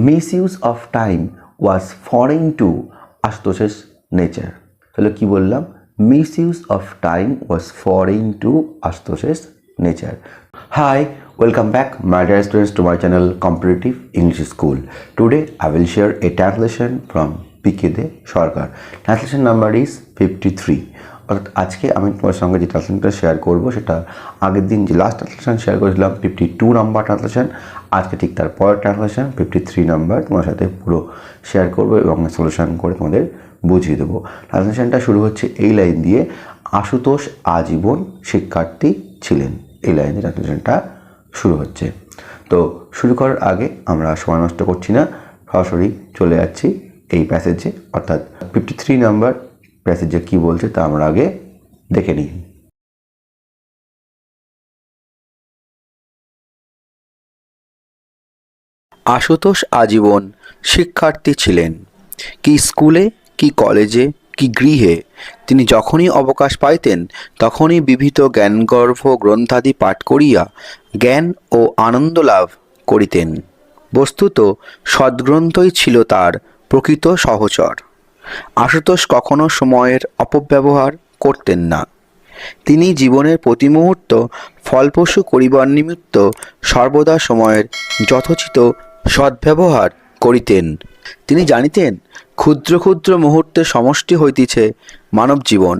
Misuse of time was foreign to আশুতোষের nature. তাহলে কি বললাম? Misuse of time was foreign to Ashutosh's nature. Hi, welcome back my dear students to my channel Competitive English School. Today I will share a translation from PK De Sarkar. Translation number is 53. অর্থাৎ আজকে আমি তোমার সঙ্গে যে ট্রান্সলেশনটা share করব সেটা আগের দিন যে লাস্ট ট্রান্সলেশন শেয়ার করেছিলাম 52 নাম্বার ট্রান্সলেশন, আজকে ঠিক তার পরের ট্রান্সলেশন 53 নাম্বার তোমার সাথে পুরো শেয়ার করব এবং সলিউশন করে তোমাদের বুঝিয়ে দেবো। ট্রান্সলেশনটা শুরু হচ্ছে এই লাইন দিয়ে, আশুতোষ আজীবন শিক্ষার্থী ছিলেন। এই লাইন দিয়ে ট্রান্সলেশনটা শুরু হচ্ছে। তো শুরু করার আগে আমরা সময় নষ্ট করছি না, সরাসরি চলে যাচ্ছি এই প্যাসেজে, অর্থাৎ 53 নাম্বার প্যাসেজে কি বলছে তা আমরা আগে দেখে নিই। আশুতোষ আজীবন শিক্ষার্থী ছিলেন। কি স্কুলে, কি কলেজে, কি গৃহে তিনি যখনই অবকাশ পাইতেন তখনই বিবিধ জ্ঞানগর্ভ গ্রন্থাদি পাঠ করিয়া জ্ঞান ও আনন্দ লাভ করিতেন। বস্তুত সদ্গ্রন্থই ছিল তার প্রকৃত সহচর। আশুতোষ কখনো সময়ের অপব্যবহার করতেন না। তিনি জীবনের প্রতি মুহূর্ত ফলপ্রসূ করিবার নিমিত্ত সর্বদা সময়ের যথোচিত সদ্ব্যবহার করিতেন। তিনি জানিতেন ক্ষুদ্র ক্ষুদ্র মুহূর্তের সমষ্টি হইতেছে মানব জীবন,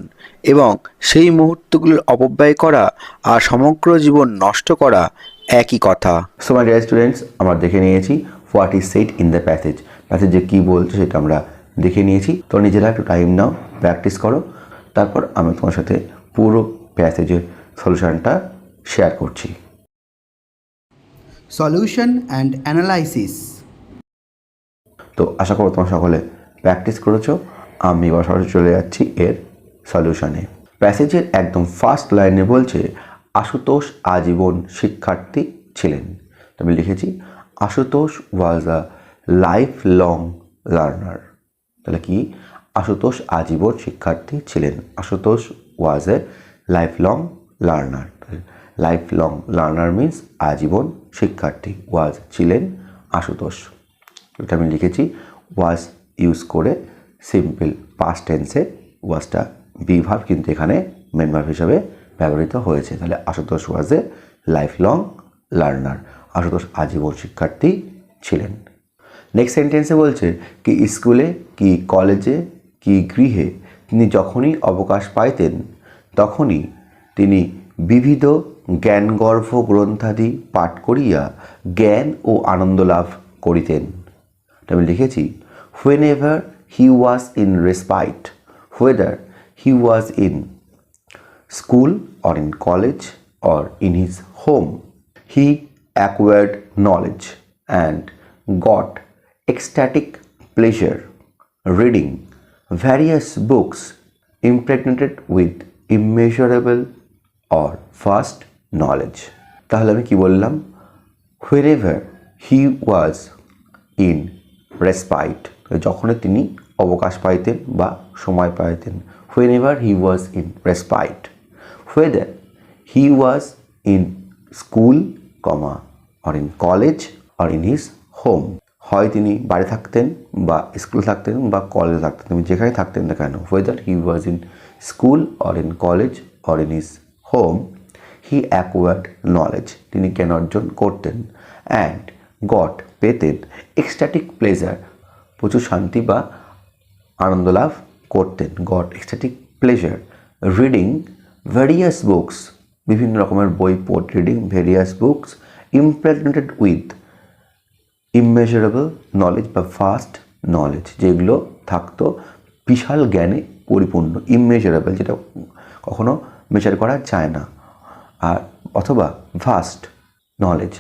এবং সেই মুহূর্তগুলোর অপব্যয় করা আর সমগ্র জীবন নষ্ট করা একই কথা। সো মাই ডিয়ার স্টুডেন্টস, আমরা দেখে নিয়েছি what is said in the passage. প্যাসেজে কী বলছে সেটা আমরা দেখে নিয়েছি। তো নিজেরা একটু টাইম নাও, প্র্যাকটিস করো, তারপর আমি তোমার সাথে পুরো প্যাসেজের সলিউশনটা শেয়ার করছি। Solution and analysis. তো আশা করো তোমরা সকলে প্র্যাকটিস করেছো। আমি এবার সরাসরি চলে যাচ্ছি এর সলিউশনে। প্যাসেজের একদম ফার্স্ট লাইনে বলছে আশুতোষ আজীবন শিক্ষার্থী ছিলেন। তো আমি লিখেছি Ashutosh was a life long learner. তাহলে কি? আশুতোষ আজীবন শিক্ষার্থী ছিলেন। Ashutosh was a life long learner. Life long learner means আজীবন শিক্ষার্থী, ওয়াজ ছিলেন আশুতোষ। এটা আমি লিখেছি ওয়াজ ইউজ করে সিম্পল পাস্ট টেন্সে, ওয়াজটা বি ভার্ব কিন্তু এখানে মেন ভার্ব হিসাবে ব্যবহৃত হয়েছে। তাহলে Ashutosh was a life long learner. Ashutosh আজীবন শিক্ষার্থী ছিলেন। নেক্সট সেন্টেন্সে বলছে কি স্কুলে, কি কলেজে, কি গৃহে তিনি যখনই অবকাশ পাইতেন তখনই তিনি বিবিধ জ্ঞানগর্ভ গ্রন্থাদি পাঠ করিয়া জ্ঞান ও আনন্দ লাভ করিতেন। আমি লিখেছি whenever he was in respite, whether he was in school or in college or in his home, he acquired knowledge and got ecstatic pleasure reading various books impregnated with immeasurable or vast knowledge. তাহলে আমি কি বললাম? wherever he was in respite, যখনই তিনি অবকাশ পাইতেন বা সময় পাইতেন। whenever he was in respite, whether he was in school, or in college or in his home, হয় তিনি বাড়ি থাকতেন বা স্কুল থাকতেন বা কলেজে থাকতেন, তুমি যেখানে থাকতেন না কেন, whether he was in school or in college or in his home, he acquired knowledge, তিনি জ্ঞান অর্জন করতেন, and got পেতেন ecstatic pleasure, প্রচুর শান্তি বা আনন্দ লাভ করতেন, got ecstatic pleasure reading various books, বিভিন্ন রকমের বই পড়, reading various books impregnated with immeasurable knowledge বা vast knowledge, যেগুলো থাকতো বিশাল জ্ঞানে পরিপূর্ণ, immeasurable যেটা কখনো মেজার করা যায় না, আর অথবা ভাস্ট নলেজ,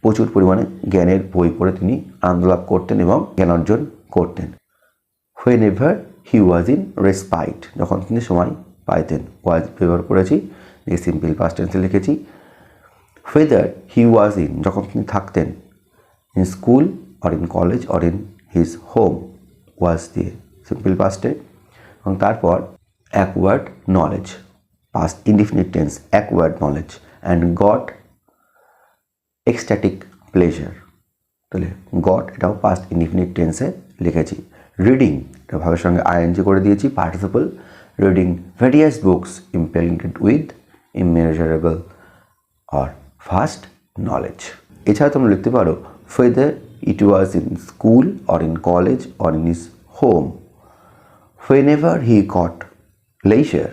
প্রচুর পরিমাণে জ্ঞানের বই পড়ে তিনি আনন্দ লাভ করতেন এবং জ্ঞান অর্জন করতেন। whenever he was in respite, যখন তিনি সময় পাইতেন, ওয়াজ ব্যবহার করেছি, সিম্পল পাস্ট টেন্সে লিখেছি whether he was in, যখন তিনি থাকতেন, in school or in college or in his home, was দিয়ে সিম্পল পাস্টে, এবং তারপর acquired knowledge, past indefinite tense, acquired knowledge and got ecstatic pleasure, তাহলে গট এটাও পাস্ট ইনডিফিনিট টেন্সে লিখেছি। রিডিং এটা ভাবের সঙ্গে আইএনজি করে দিয়েছি, participle. Reading various books impregnated with immeasurable or vast knowledge. এছাড়া তোমরা লিখতে পারো whether it was in school or in college or in his home. Whenever he got leisure,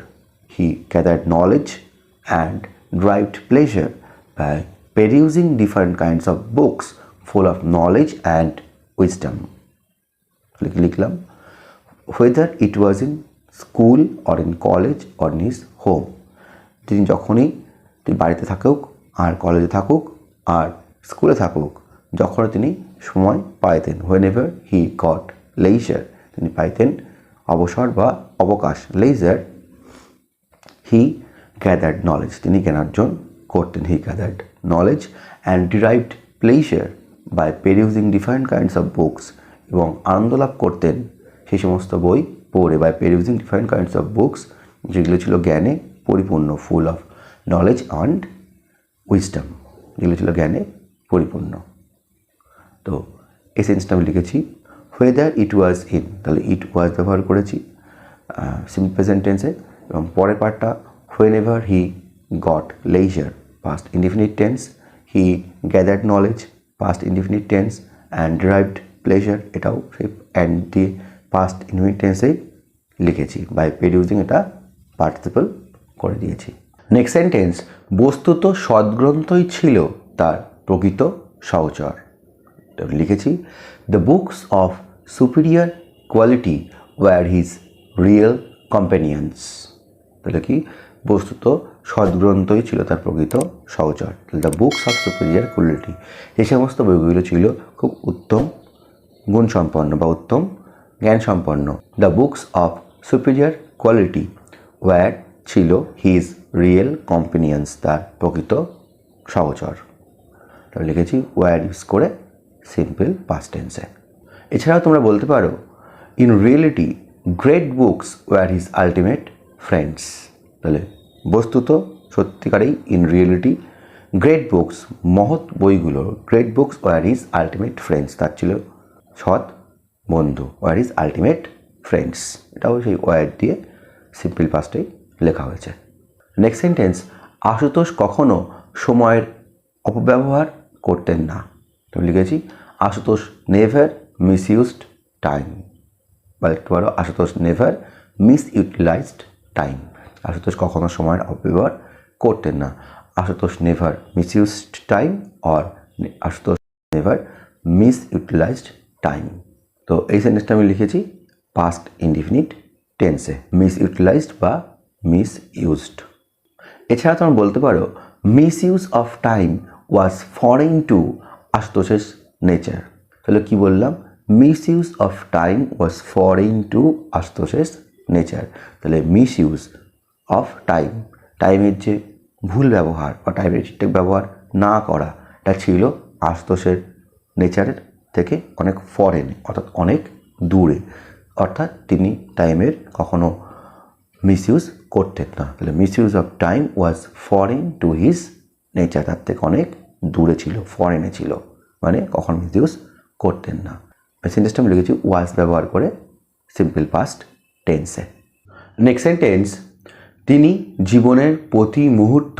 he gathered knowledge and derived pleasure by perusing different kinds of books full of knowledge and wisdom. লিখলাম whether it was in school or in college or in his home. তিনি যখনই বাড়িতে থাকুক আর কলেজে থাকুক আর স্কুলে থাকুক, যখন তিনি সময় পাইতেন, whenever he got leisure তিনি পাইতেন অবসর বা অবকাশ, leisure, he gathered knowledge তিনি জ্ঞানার্জন করতেন, he gathered knowledge and derived pleasure by perusing different kinds of books এবং আনন্দ লাভ করতেন সেই সমস্ত বই পড়ে, by perusing different kinds of books যেগুলো ছিল জ্ঞানে পরিপূর্ণ, full of knowledge and wisdom, যেগুলো ছিল জ্ঞানে পরিপূর্ণ। তো এই সেন্সটা আমি লিখেছি whether it was in, তাহলে it was ব্যবহার করেছি সিম্পল প্রেজেন্ট টেন্সে, এবং পরের পার্টটা whenever he got leisure past indefinite tense, he gathered knowledge past indefinite tense and derived pleasure এটাও সেই and দিয়ে past indefinite tenseই লিখেছি, by perusing এটা পার্টিসিপল করে দিয়েছি। নেক্সট সেন্টেন্স, বস্তুত সদ্গ্রন্থই ছিল তার প্রকৃত সহচর। লিখেছি the books of superior quality were his real companions. তাহলে কি, বস্তুত সদ্গ্রন্থই ছিল তার প্রকৃত সহচর। The books of superior quality, এই সমস্ত বইগুলো ছিল খুব উত্তম গুণসম্পন্ন বা উত্তম জ্ঞানসম্পন্ন। The books of superior quality were ছিল হিজ রিয়েল কম্প্যানিয়ন্স, তার প্রকৃত সহচর। তাহলে লিখেছি ওয়ার ইউজ করে সিম্পল পাস্ট টেন্সে। এছাড়াও তোমরা বলতে পারো in reality great books were his ultimate friends. তাহলে বস্তুত সত্যিকারেই ইন রিয়েলিটি গ্রেট বুকস মহৎ বইগুলো, great books were his ultimate friends, তার ছিল সৎ বন্ধু, ওয়ার হিজ আলটিমেট ফ্রেন্ডস, এটাও সেই ওয়ার দিয়ে সিম্পল পাস্টেই লেখা হয়েছে। নেক্সট সেন্টেন্স, আশুতোষ কখনো সময়ের অপব্যবহার করতেন না। তো লিখেছি আশুতোষ নেভার মিসইউজড টাইম, বা লিখতে পারো Ashutosh never misutilized time. Ashutosh কখনো সময়ের অপব্যবহার করতেন না। Ashutosh never misused time or Ashutosh never misutilized time. তো এই সেন্টেন্সটা আমি লিখেছি পাস্ট ইনডিফিনিট টেন্সে, মিসইউটিলাইজড বা মিসইউজড। এছাড়া তোমরা বলতে পারো misuse of time was foreign to আশুতোষের নেচার। তাহলে কি বললাম, misuse of time was foreign to আশুতোষের নেচার। তাহলে মিসইউজ অফ টাইম, টাইমের যে ভুল ব্যবহার বা টাইমের ঠিকঠাক ব্যবহার না করা, এটা ছিল আশুতোষের নেচারের থেকে অনেক ফরেন, অর্থাৎ অনেক দূরে, অর্থাৎ তিনি টাইমের কখনো মিসইউজ করতেন না। তাহলে misuse of time was foreign to his nature, তার থেকে অনেক দূরে ছিল, ফরেনে ছিল, মানে কখন মিসইউজ করতেন না। সেন্টেন্সটা আমি লিখেছি ওয়াজ ব্যবহার করে সিম্পল পাস্ট টেন্সে। নেক্সট সেন্টেন্স, তিনি জীবনের প্রতি মুহূর্ত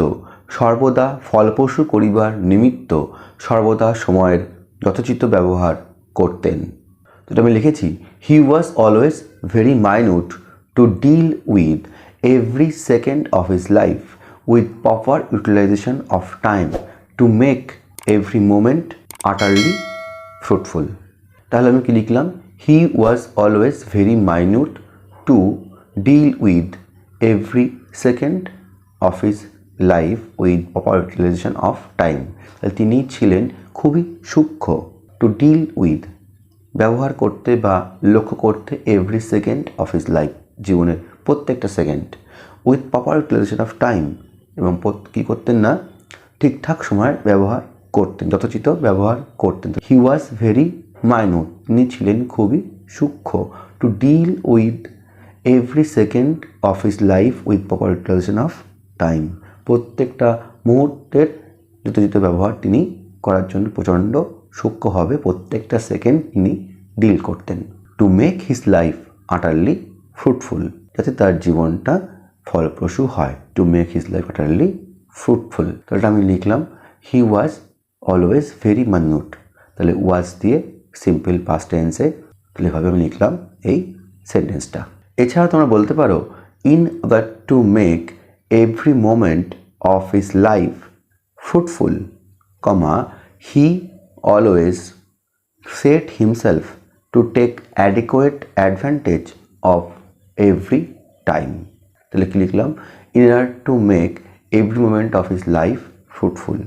সর্বদা ফলপ্রসূ করিবার নিমিত্ত সর্বদা সময়ের যথোচিত ব্যবহার করতেন। যেটা আমি লিখেছি he was always very minute to deal with every second of his life with proper utilization of time to make every moment utterly fruitful. তাহলে আমি কি লিখলাম, he was always very minute to deal with every second of his life with proper utilization of time. তিনি ছিলেন খুবই সূক্ষ্ম, to deal with ব্যবহার করতে বা লক্ষ্য করতে every second of his life জীবনের প্রত্যেকটা second with proper utilization of time, এবং কী করতেন না, ঠিকঠাক সময় ব্যবহার করতেন, যথোচিত ব্যবহার করতেন। হি ওয়াজ ভেরি মাইনিউট, তিনি ছিলেন খুবই সূক্ষ্ম, to deal with every second of his life with proper utilization of time, প্রত্যেকটা মুহূর্তের যথোচিত ব্যবহার তিনি করার জন্য প্রচণ্ড সূক্ষ্মভাবে প্রত্যেকটা সেকেন্ড তিনি ডিল করতেন। To make his life আটারলি fruitful, যাতে তার জীবনটা ফলপ্রসূ হয়। To make his life আটারলি fruitful, তাহলে আমি লিখলাম হি ওয়াজ অলওয়েজ ভেরি মাইনিউট। তাহলে ওয়াজ দিয়ে সিম্পল পাস্ট টেন্সে, তাহলে এভাবে আমি লিখলাম এই সেন্টেন্সটা। এছাড়াও তোমরা বলতে পারো in order to make every moment of his life fruitful, he always set himself to take adequate advantage of every time. তাহলে কি লিখলাম? in order to make every moment of his life fruitful,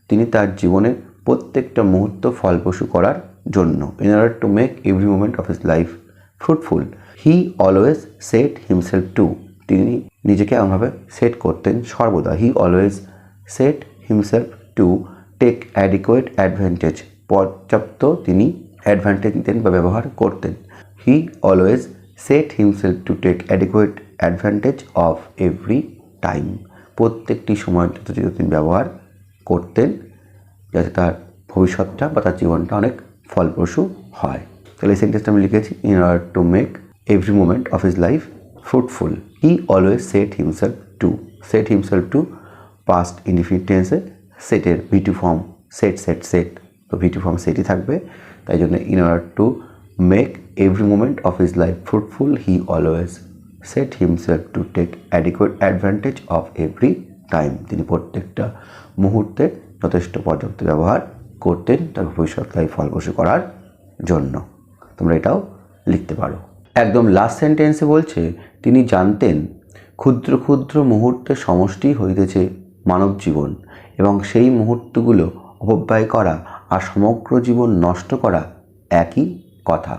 তিনি তার জীবনের প্রত্যেকটা মুহূর্ত ফলপ্রসূ করার জন্য, in order to make every moment of his life fruitful, he always set himself to, তিনি নিজেকে এমনভাবে সেট করতেন সর্বদা, he always set himself to take adequate advantage, পর্যাপ্ত তিনি অ্যাডভান্টেজ নিতেন বা ব্যবহার করতেন। he always set himself to take adequate advantage of every time, প্রত্যেকটি সময় তিনি ব্যবহার করতেন যাতে তার ভবিষ্যৎটা বা তার জীবনটা অনেক ফলপ্রসূ হয়। তাহলে এই সেন্টেন্সটা আমি লিখেছি in order to make every moment of his life fruitful, he always set himself to past indefinite টেন্সে সেটের ভিটু ফর্ম সেট, তো ভিটু ফর্ম সেটই থাকবে, তাই জন্য in order to make every moment of his life fruitful, he always set himself to take adequate advantage of every time, তিনি প্রত্যেকটা মুহূর্তে যথেষ্ট পর্যাপ্ত ব্যবহার করতেন তার ভবিষ্যৎ লাইফ ফলপ্রসূ করার জন্য। তোমরা এটাও লিখতে পারো। একদম লাস্ট সেন্টেন্সে বলছে তিনি জানতেন ক্ষুদ্র ক্ষুদ্র মুহূর্তের সমষ্টি হইতেছে মানব জীবন এবং সেই মুহূর্তগুলো অপব্যয় করা আর সমগ্র জীবন নষ্ট করা একই কথা।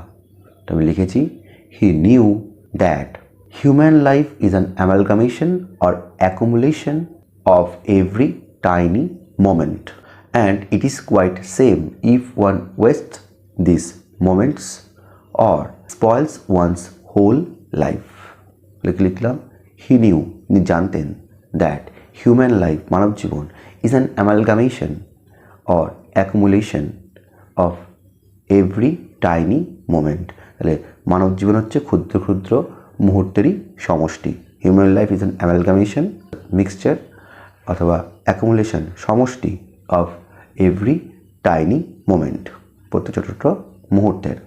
তো আমি লিখেছি he knew that human life is an amalgamation or accumulation of every tiny moment and it is quite same if one waste this moments or spoils one's whole life. লিখলাম হি নিউ, তিনি জানতেন, that human life মানব জীবন is an amalgamation or accumulation of every tiny moment, তাহলে মানব জীবন হচ্ছে ক্ষুদ্র ক্ষুদ্র মুহূর্তেরই সমষ্টি। Human life is an amalgamation, mixture অথবা অ্যাকুমুলেশন, সমষ্টি অফ এভরি টাইনি মোমেন্ট, প্রত্যেক ছোট ছোট মুহূর্তের।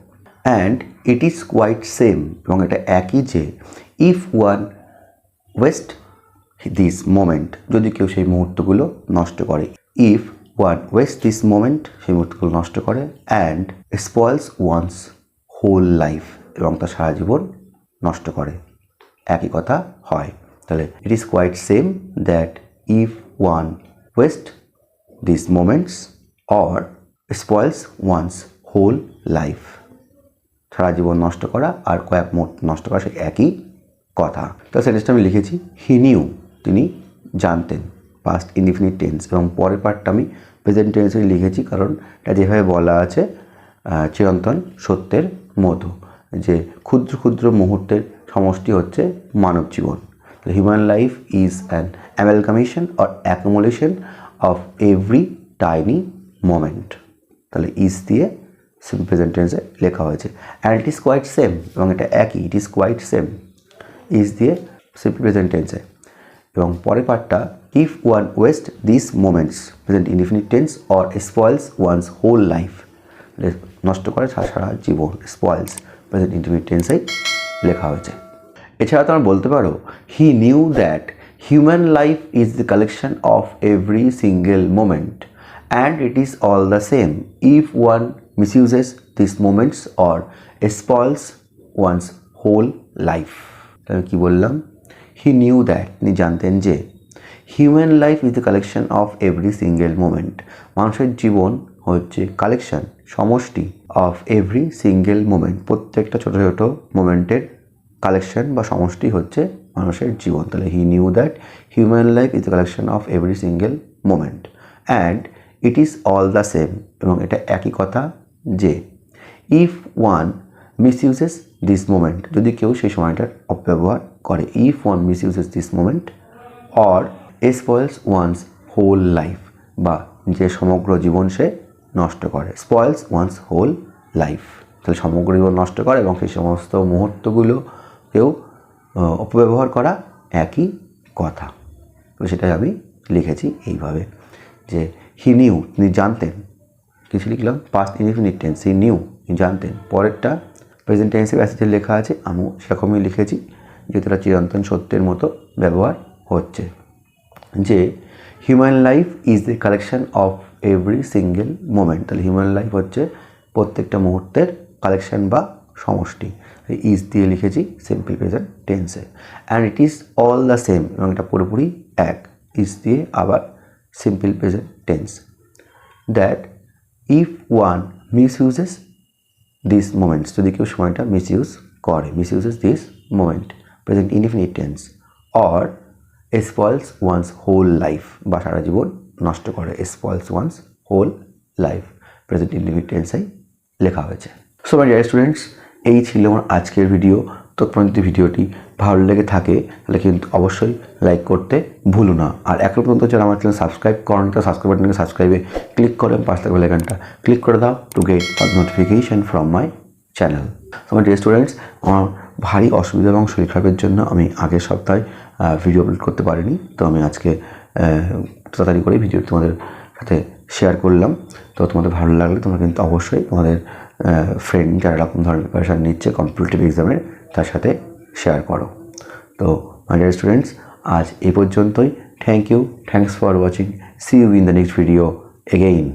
And it is quite same, এবং এটা একই যে if one waste this moment, যদি কেউ সেই মুহূর্তগুলো নষ্ট করে, if one waste this moment, সেই মুহূর্তগুলো নষ্ট করে, and spoils one's whole life, এবং তার সারা জীবন নষ্ট করে, একই কথা হয়। তাহলে it is quite same that if one waste this moments or spoils one's whole life, সারা জীবন নষ্ট করা আর কয়েক মুহূর্ত নষ্ট করা সেই একই কথা। তো সেন্টেন্সটা আমি লিখেছি হি নিউ, তিনি জানতেন, পাস্ট ইনডিফিনিট টেন্স, এবং পরের পার্টটা আমি প্রেজেন্ট টেন্সে লিখেছি কারণ এটা যেভাবে বলা আছে চিরন্তন সত্যের মতো, যে ক্ষুদ্র ক্ষুদ্র মুহূর্তের সমষ্টি হচ্ছে মানব জীবন। Human life is an amalgamation or accumulation of every tiny moment, তাহলে ইজ দিয়ে সিম্পল প্রেজেন্ট টেন্সে লেখা হয়েছে। And it is quite same, এবং এটা একই, it is quite same, is দিয়ে সিম্পল প্রেজেন্ট টেন্সে। এবং পরের পার্টটা if one waste this moments, present indefinite tense, or spoils one's whole life, নষ্ট করে সারা জীবন, স্পয়েলস প্রেজেন্ট ইনডিফিনিট টেন্সেই লেখা হয়েছে। এছাড়া তোমরা বলতে পারো হি knew that human life is the collection of every single moment and it is all the same if one misuses these moments or spoils one's whole life। তাহলে কি বললাম? হি নিউ দ্যাট, তিনি জানতেন যে human life is the collection of every single moment, মানুষের জীবন হচ্ছে collection, সমষ্টি, of every single moment, প্রত্যেকটা ছোটো ছোটো মোমেন্টের কালেকশন বা সমষ্টি হচ্ছে মানুষের জীবন। তাহলে he knew that human life is the collection of every single moment and it is all the same, এবং এটা একই কথা যে if one misuses this moment, যদি কেউ সেই সময়টার অপব্যবহার করে, if one misuses this moment or spoils one's whole life, বা যে সমগ্র জীবন সে নষ্ট করে, স্পয়েলস ওয়ান্স হোল লাইফ। তাহলে সমগ্র জীবন নষ্ট করে এবং সেই সমস্ত মুহূর্তগুলোকেও অপব্যবহার করা একই কথা। তো সেটাই আমি লিখেছি এইভাবে যে হি নিউ, তিনি জানতেন, কিছু লিখলাম পাস্ট ইনডিফিনিট টেন্স, হি নিউ, তিনি জানতেন। পরেরটা প্রেজেন্ট টেন্সে প্যাসেজে লেখা আছে, আমিও সেরকমই লিখেছি যেহেতু এটা চিরন্তন সত্যের মতো ব্যবহার হচ্ছে, যে human life is the collection of every single moment. তাহলে হিউম্যান লাইফ হচ্ছে প্রত্যেকটা মুহূর্তের কালেকশন বা সমষ্টি। ইজ দিয়ে লিখেছি সিম্পল প্রেজেন্ট টেন্সে। And it is all the same, এবং এটা পুরোপুরি এক, ইজ দিয়ে আবার simple present tense. That if one misuses this moments, যদি কেউ সময়টা মিসইউজ করে, misuses this moment, present indefinite tense, or spoils one's whole life, বা সারা জীবন নষ্ট করে, spoils one's whole life, present indefinite টেন্সেই লেখা হয়েছে। সো মাই ডিয়ার স্টুডেন্টস, এই ছিল আমার আজকের ভিডিও। তো তোমার যদি ভিডিওটি ভালো লেগে থাকে তাহলে কিন্তু অবশ্যই লাইক করতে ভুলো না। আর এখনো পর্যন্ত যারা আমার চ্যানেল সাবস্ক্রাইব করেন তো সাবস্ক্রাইব বাটনকে সাবস্ক্রাইবে ক্লিক করে পাশে থাকা বেল আইকনটা ক্লিক করে দাও to get notification from my channel. তো আমার ডিয়ার স্টুডেন্টস, আমার ভারী অসুবিধা এবং শরীর খারাপের জন্য আমি আগের সপ্তাহে ভিডিও আপলোড করতে পারিনি। তো আমি আজকে তাড়াতাড়ি করে ভিডিও তোমাদের সাথে শেয়ার করলাম। তো তোমাদের ভালো লাগলে তোমরা কিন্তু অবশ্যই তোমাদের ফ্রেন্ড যারা এরকম ধরনের প্রিপারেশান নিচ্ছে কম্পিটিটিভ এক্সামের, তার সাথে শেয়ার করো। তো মাই ডিয়ার স্টুডেন্টস, আজ এই পর্যন্তই। Thank you, thanks for watching, see you in the next video again.